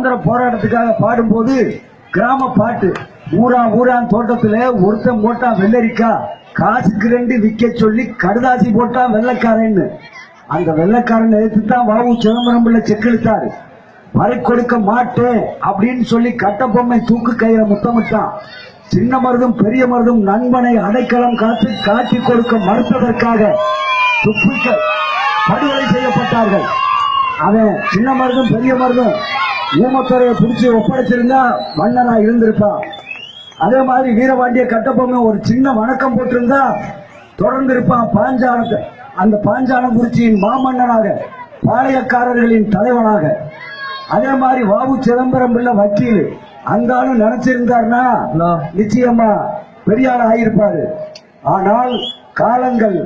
சுதந்திர போராட்டத்துக்காக பாடும்போது கிராம பாட்டு, ஊரான் தோட்டத்துல ஒருத்தன் போட்டா வெள்ளரிக்கா, காசுக்கு 2 விக்க சொல்லி கடுதாசி போட்டா வெள்ளக்காரன்னு. அந்த வெள்ளக்காரன் எடுத்து தான் வாவு சிதம்பரம் பிள்ளை செக்கெழுத்தாரு. வரை கொடுக்க மாட்டேன் அப்படின்னு சொல்லி கட்டபொம்மை தூக்கு கையில முத்தமிட்டான். சின்ன மருதும் பெரிய மருதும் நண்பனை அடைக்கலம் காத்து காட்டி கொடுக்க மறுத்ததற்காக துப்பிக்க படுகொலை செய்யப்பட்டார்கள். அவன் சின்ன மருதும் பெரிய மருதும் ஊமத்துறையை பிடிச்சு ஒப்படைச்சிருந்தா மன்னனா இருந்திருப்பான். அதே மாதிரி வீரபாண்டிய கட்டபொம்மை ஒரு சின்ன வணக்கம் போட்டிருந்தா தொடர்ந்து இருப்பான் பாஞ்சாலத்தை, அந்த பாஞ்சாலங்குறிச்சியின் மாமன்னனாக, பாளையக்காரர்களின் தலைவனாக. அதே மாதிரி வாவு சிதம்பரம் பிள்ளை வக்கீல், அந்த ஆளும் நினைச்சிருந்தார்னா நிச்சயமா பெரிய ஆள் ஆகியிருப்பாரு. ஆனால் காலங்கள்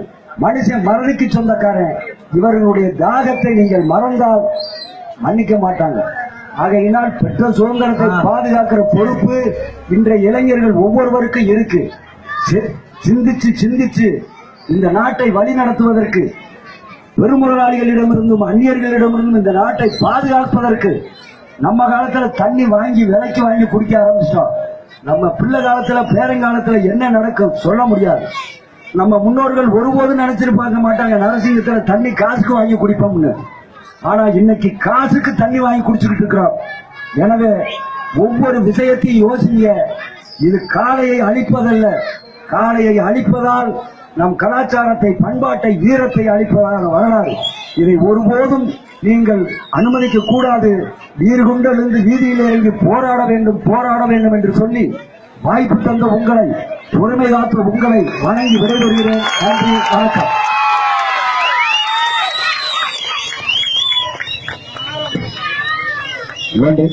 மனுஷன் மறதிக்கு சொந்தக்காரன். இவர்களுடைய தாகத்தை நீங்கள் மறந்தால் மன்னிக்க மாட்டாங்க. ஆகையினால் பெற்ற சுதந்திரத்தை பாதுகாக்கிற பொறுப்பு இன்றைய இளைஞர்கள் ஒவ்வொருவருக்கும் இருக்கு. சிந்திச்சு இந்த நாட்டை வழி நடத்துவதற்கு, பெருமுதலாளிகளிடமிருந்தும் அந்நியர்களிடமிருந்தும் இந்த நாட்டை பாதுகாப்பதற்கு. நம்ம காலத்துல தண்ணி வாங்கி விலைக்கு வாங்கி குடிக்க ஆரம்பிச்சிட்டோம். நம்ம பிள்ளை காலத்துல பேரங்காலத்துல என்ன நடக்கும் சொல்ல முடியாது. நம்ம முன்னோர்கள் ஒருபோதும் நினைச்சிருப்பாங்க மாட்டாங்க நரசிங்கத்துல தண்ணி காசுக்கு வாங்கி குடிப்போம்னு. ஆனா இன்னைக்கு காசுக்கு தண்ணி வாங்கி குடிச்சுக்கிட்டு இருக்கிறோம். எனவே ஒவ்வொரு விஷயத்தையும் யோசிங்க. இது காளையை அழிப்பதல்ல, காளையை அழிப்பதால் நம் கலாச்சாரத்தை, பண்பாட்டை, வீரத்தை அழிப்பதாக வரலாறு. இதை ஒருபோதும் நீங்கள் அனுமதிக்க கூடாது. வீர்குண்டலிருந்து வீதியில் இறங்கி போராட வேண்டும் என்று சொல்லி வாய்ப்பு தந்த உங்களை, பொறுமை காத்த உங்களை வணங்கி விடைபெறுகிறேன். நன்றி, வணக்கம். நன்றி.